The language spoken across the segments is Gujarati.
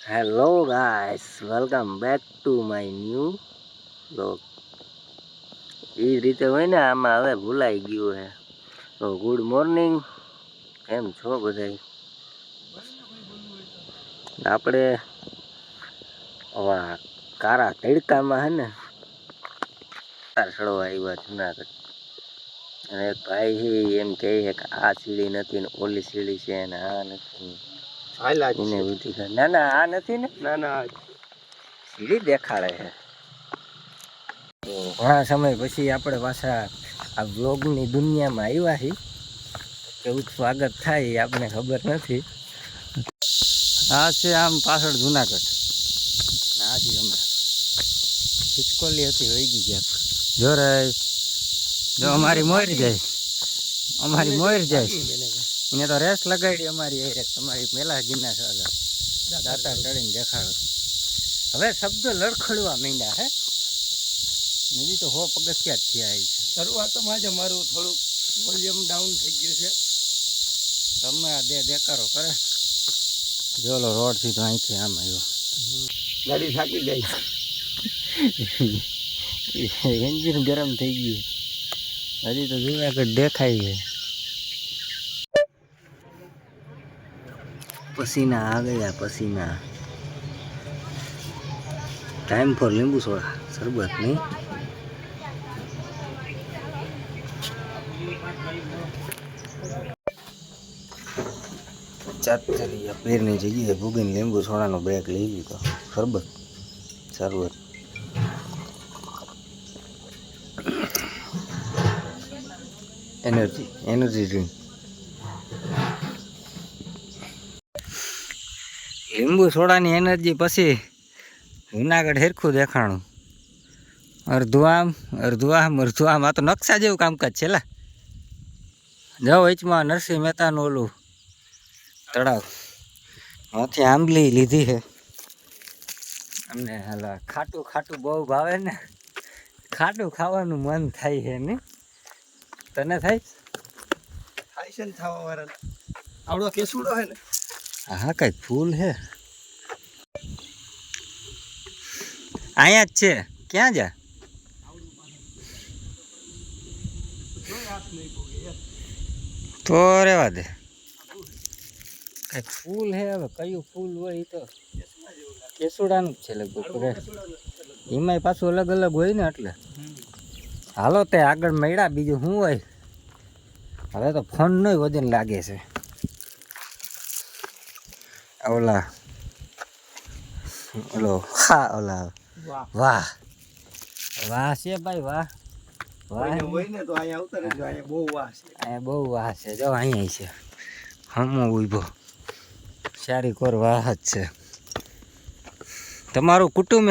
Hello guys, welcome back to my new vlog. એ રીતે હોય ને, આમાં હવે ભૂલાઈ ગયું હે. તો ગુડ મોર્નિંગ, કેમ છો બધાય? આપણે આવા કારા તડકામાં હે ને ચડવા આવ્યા જુનાગઢ. અને એક ભાઈ છે એમ કહે છે કે આ સીડી નથી ને ઓલી સીડી છે ને આ નથી. એને બધી ના ના આ નથી ને, ના ના સીડી દેખાડે છે. તો ઘણા સમય પછી આપણે પાછા આ બ્લોગની દુનિયામાં આવ્યા છીએ. કેવું સ્વાગત થાય એ આપણને ખબર નથી. આ છે આમ પાછળ જુનાગઢ. આ છે હમણાં ખિસકોલી હતી વહી ગઈ ક્યાંક. જો રે જો અમારી મોર જાય, અમારી મોર જાય. એને તો રેસ લગાડી અમારી તમારી મેલા ગીરના ચાલે દાતા ચડીને દેખાડો. હવે શબ્દો લડખડવા માંડ્યા હે. હજી તો 100 પગથિયા જ થયા છે. શરૂઆતમાં જ મારું થોડુંક વોલ્યુમ ડાઉન થઈ ગયું છે. તમે આ દેકારો કરે જોલો રોડ થી તો અહીંથી આમ આવ્યો. ગાડી થાકી ગઈ. એન્જિન ગરમ થઈ ગયું. હજી તો જુનાગઢ દેખાય છે. પસીના આ ગયા પસીના. ટાઈમ ફોર લીંબુ સોડા શરબત નહીં. ચાતરી પીરની જગ્યાએ ભૂગીને લીંબુ સોડાનો બ્રેક લઈ લીધો. શરબત એનર્જી ડ્રિંક. લીંબુ સોડાની એનર્જી પછી જુનાગઢ હેરખું દેખાણું. અડધું આમ આ તો નકશા જેવું કામકાજ છે. લા જાઓ વચમાં નરસિંહ મહેતાનું ઓલું તળાવ. ત્યાંથી આંબલી લીધી છે. અમને હાલા ખાટું બહુ ભાવે ને, ખાટું ખાવાનું મન થાય છે ને. તને થાય છે ને ખાવા વાળા? આવડો કેસુડો હે ને. હા કઈ ફૂલ હે અહીંયા જ છે. ક્યાં જા તો રેવા દે. કઈ ફૂલ હે, હવે કયું ફૂલ હોય એ તો કેસુડાનું જ છે લગભગ. એમાંય પાછું અલગ અલગ હોય ને એટલે. હાલો તે આગળ મળ્યા, બીજું શું હોય. હવે તો ફોન નો વજન લાગે છે. ઓલા ઓલા વાહ છે ભાઈ વાહ. બહુ વાહ છે. જો અહીંયા છે હમો ઉભો. સારી કોર વાહ જ છે. તમારું કુટુંબ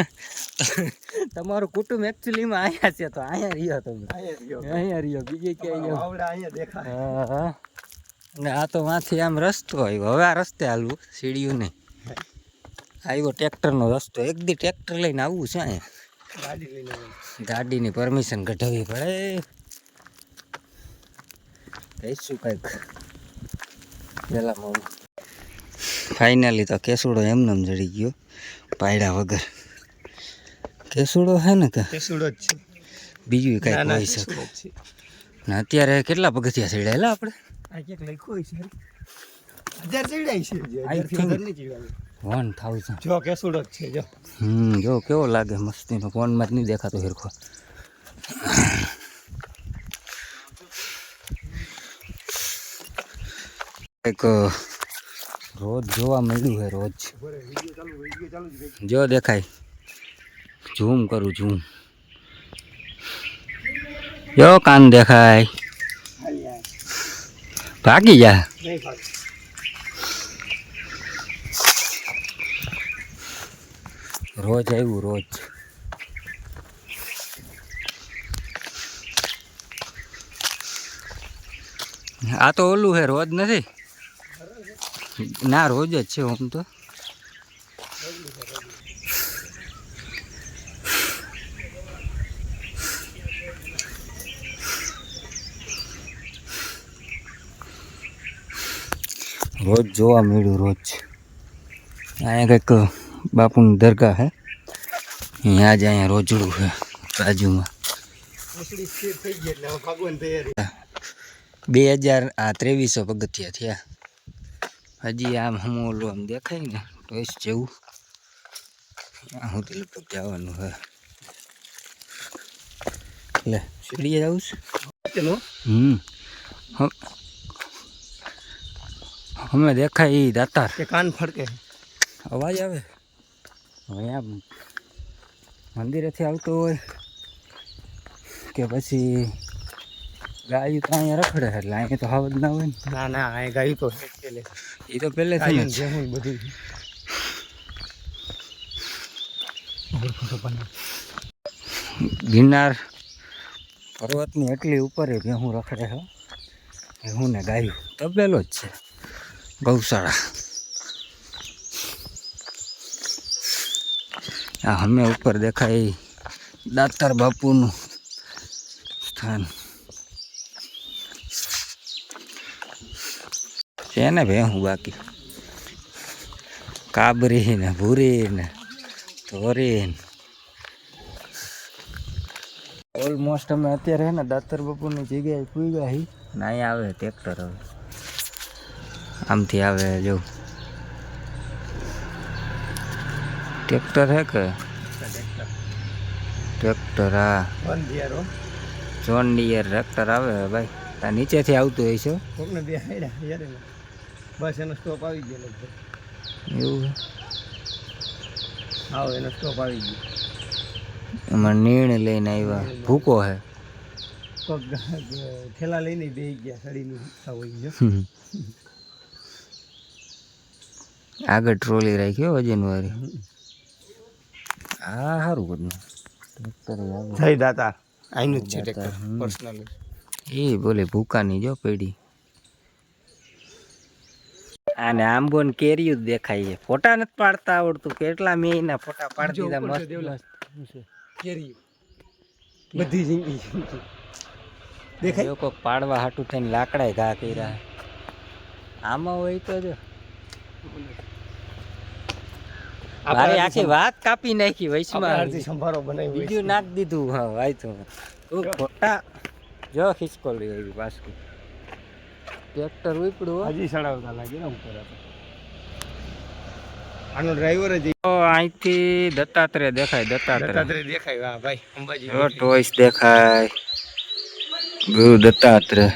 એકચ્યુઅલીમાં અહીંયા છે. તો અહીંયા રહ્યો તમે, અહીંયા રહ્યો, બીજે ક્યાંય દેખાય. હા ને આ તો વાંથી આમ રસ્તો આવ્યો. હવે આ રસ્તે હાલવું, સીડીયું નહીં. આવ્યો ટ્રેક્ટરનો રસ્તો. એક દી ટ્રેક્ટર લઈને આવવું છે. અહીંયા ગાડીની પરમિશન કઢાવવી પડે. કહીશું કંઈક પેલા. ફાઇનલી તો કેસુડો એમને જડી ગયો પાયડા વગર. કેસુડો હે ને કે કેસુડો જ છે, બીજું કંઈક હોઈ શકે. ને અત્યારે કેટલા પગથિયા ચડ્યા આપણે? આ ક્યાંક લખ્યું છે 1000 ચડ્યા છે. 1000 જો કેસુડો જ છે. જો જો કેવો લાગે મસ્તીનો. ફોનમાં જ નહીં દેખાતો હેરખો. એક રોજ જોવા મળ્યું છે. રોજ જો દેખાય. ઝૂમ કરું ઝૂમ. જો કાન દેખાય. ભાગી જા. રોજ આવ્યું રોજ. આ તો ઓલું છે, રોજ નથી ના, રોજ જ છે આમ તો. રોજ જોવા મળ્યું રોજ. અહીંયા કંઈક બાપુની દરગાહ હે અહીંયા જ અહીંયા રોજડું છે બાજુમાં 2300 પગથિયા થયા હજી આમ હમ ઓલું આમ દેખાય ને ટોઈસ જેવું ત્યાં સુધી લગભગ જવાનું હે એટલે સીડીએ જવું છે અમે દેખાય એ દાતાર કે કાન ફડકે અવાજ આવે હવે આમ મંદિરેથી આવતો હોય કે પછી ગાયું તો અહીંયા રખડે એટલે અહીંયા તો હાવ જ ના હોય ને ના ના આ ગાયું તો પેલે એ તો પહેલેથી જ છે. બધું ગિરનાર પર્વતની એટલી ઉપર ભેહું રખડે છે ભેહું ને ગાયું તબેલો જ છે ગૌશાળા આ અમે ઉપર દેખાય દાતાર બાપુનું સ્થાન છે ને ભેહું બાકી કાબરી ને ભૂરી ને ધોરી ને ઓલમોસ્ટ અમે અત્યારે હે ને દાતર બાપુની જગ્યાએ પૂગ્યા હી ને અહીંયા આવે ટ્રેક્ટર હવે આમથી આવે જો ટ્રેક્ટર હે કે ટ્રેક્ટર હા જોન ડિયર ટ્રેક્ટર આવે ભાઈ આ નીચેથી આવતું હોય છે કોકને બે હાડ્યા યાર બસ એનો સ્ટોપ આવી ગયો લગભગ એવું આવો એનો સ્ટોપ આવી ગયો એમાં નીણ લઈને આવ્યા ભૂકો હે પગ થેલા લઈને બે ગયા સડીની ઈચ્છા હોય છે આગળ ટ્રોલી રાખ્યો વજન વાળી હા સારું બધું ટ્રેક્ટર જય દાતા આઈનું જ છે ટ્રેક્ટર પર્સનલ એ બોલે ભૂકાની જો પેઢી આને આંબો ને કેરીયું જ દેખાય છે ફોટા નથી પાડતા આવડતું કેટલા મેં એના ફોટા પાડી દીધા મસ્ત કેરી બધી જિંદગી દેખાય લોકો પાડવા હાટું થઈને લાકડાય ઘા કર્યા આમાં હોય તો જો મારી આખી વાત કાપી નાખી વૈશમાં સંભારો બનાવી બીજું નાખ દીધું હા ભાઈ તો તું ખોટા જો ખિસકોલી આવી પાછું ટ્રેક્ટર ઉપડું હજી સડાવતા લાગે ને ઉપર આનો ડ્રાઈવર જ અહીંથી દત્તાત્રેય દેખાય દત્તાત્રેય દેખાય વાહ ભાઈ અંબાજી ટોઈસ દેખાય ગુરુ દત્તાત્રેય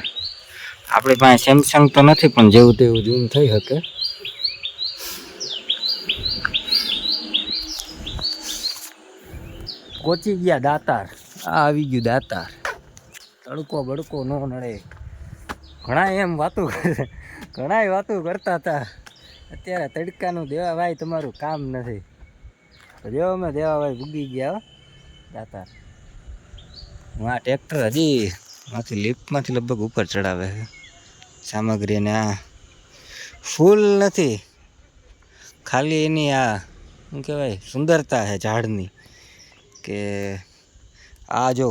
આપણી પાસે સેમસંગ તો નથી પણ જેવું તેવું ઝૂમ થઈ શકે પહોંચી ગયા દાતાર આ આવી ગયું દાતાર તડકો બડકો ન નડે ઘણા એમ વાતો ઘણા વાતો કરતા હતા અત્યારે તડકાનું દેવાભાઈ તમારું કામ નથી તો જો અમે દેવાભાઈ ભૂગી ગયા દાતાર હું આ ટ્રેક્ટર હજી માંથી લિફ્ટમાંથી લગભગ ઉપર ચડાવે છે સામગ્રીને આ ફૂલ નથી ખાલી એની આ શું કહેવાય સુંદરતા છે ઝાડની કે આ જો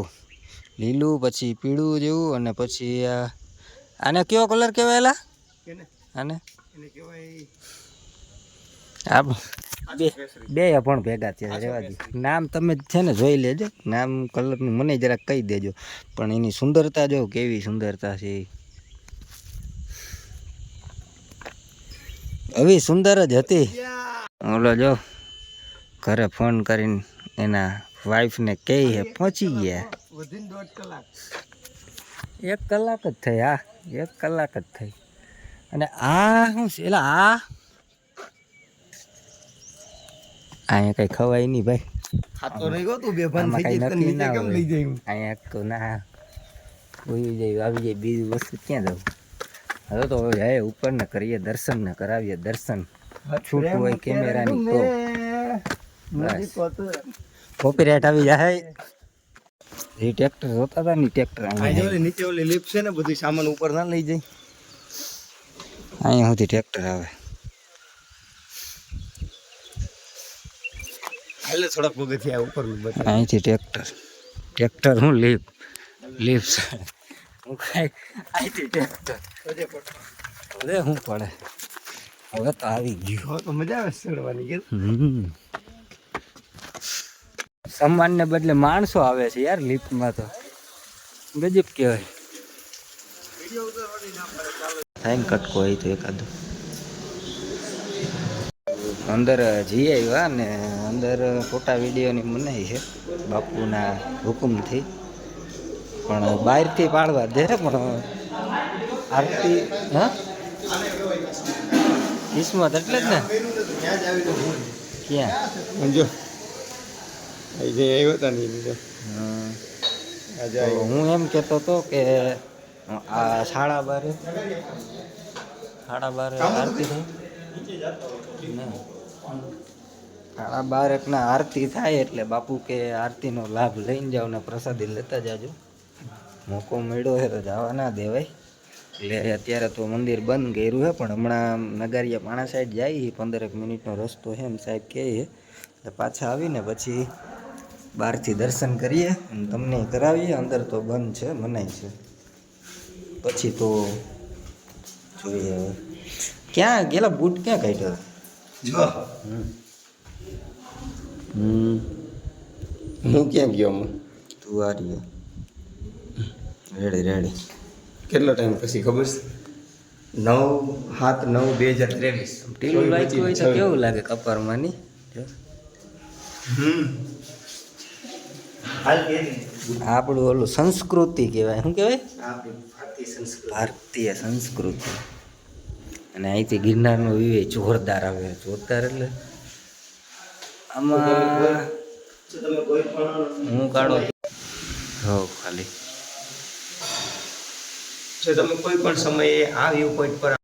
લીલું પછી પીળું જેવું અને પછી આને કયો કલર કહેવાયેલા આને આ બે પણ ભેગા છે રેવા દે નામ તમે છે ને જોઈ લેજો નામ કલરનું મને જરાક કહી દેજો પણ એની સુંદરતા જો કેવી સુંદરતા છે એવી સુંદર જ હતી ઓલો જો ઘરે ફોન કરીને એના વાઈફને કહે છે પહોંચી ગયા 1 કલાક જ થઈ હા 1 કલાક જ થઈ અને આ શું છે એટલે અહીંયા કઈ ખવાય નહીં ભાઈ ખાતો રહી ગયો તું બેભાન થઈ જઈ તને નીચે કેમ લઈ જઈ અહીંયા તો ના ઉઈ જાય આવી જાય બીજી વસ્તુ ક્યાં જવું હવે તો જાય ઉપર ને કરીએ દર્શન ને કરાવીએ દર્શન છૂટું હોય કેમેરાની તો કોપીરાઇટ આવી જાય એ ટ્રેક્ટર જોતા હતા ને ટ્રેક્ટર નીચે ઓલી લિફ્ટ છે ને બધું સામાન ઉપર ના લઈ જાય અહીંયા સુધી ટ્રેક્ટર આવે હાલે થોડાક પગથિયા ઉપર અહીંથી ટ્રેક્ટર હું લિફ્ટ હું કાંઈ અહીંથી ટ્રેક્ટર હવે શું પડે હવે તો આવી ગયું તો મજા આવે ચડવાની કે સામાનને બદલે માણસો આવે છે યાર લિફ્ટમાં તો ગજબ કહેવાય. થાય ને કટકો હોય તો એકાદો અંદર જઈ આવ્યા ને અંદર ફોટા વિડીયોની મનાઈ છે બાપુના હુકુમથી, પણ બહારથી પાડવા દે પણ આરતી હા કિસ્મત એટલે જ ને. ક્યાં જો આવ્યો હતા ને તો હું એમ કહેતો હતો કે આ સાડા બારે આરતી થાય ને, સાડા બારેકના આરતી થાય એટલે બાપુ કે આરતીનો લાભ લઈને જાઓ ને પ્રસાદી લેતા જાજો. મોકો મળ્યો છે તો જવા ના દેવાય. એટલે અત્યારે તો મંદિર બંધ કર્યું છે, પણ હમણાં નગારિયા પાણા સાઈડ જાય 15 મિનિટનો રસ્તો છે એમ સાહેબ કહે છે. એટલે પાછા આવીને પછી બહારથી દર્શન કરીએ અને તમને કરાવીએ. અંદર તો બંધ છે, મનાય છે. પછી તો જોઈએ હવે ક્યાં ગયેલા બૂટ ક્યાં કાઢ્યો જો હું ક્યાં ગયો હું તું આ રહ્યો રેડી કેટલો ટાઈમ પછી ખબર છે? 9/7/2023. ટીલું લાગ્યું હોય તો કેવું લાગે કપારમાં ની? આપણું ઓલું સંસ્કૃતિ કહેવાય. શું કહેવાય? ભારતીય સંસ્કૃતિ. અને અહીંથી ગિરનારનો વ્યૂ જોરદાર આવે. જોરદાર એટલે આમાં હું કાઢો હો ખાલી જો તમે કોઈ પણ સમયે આ વ્યૂ પોઈન્ટ પર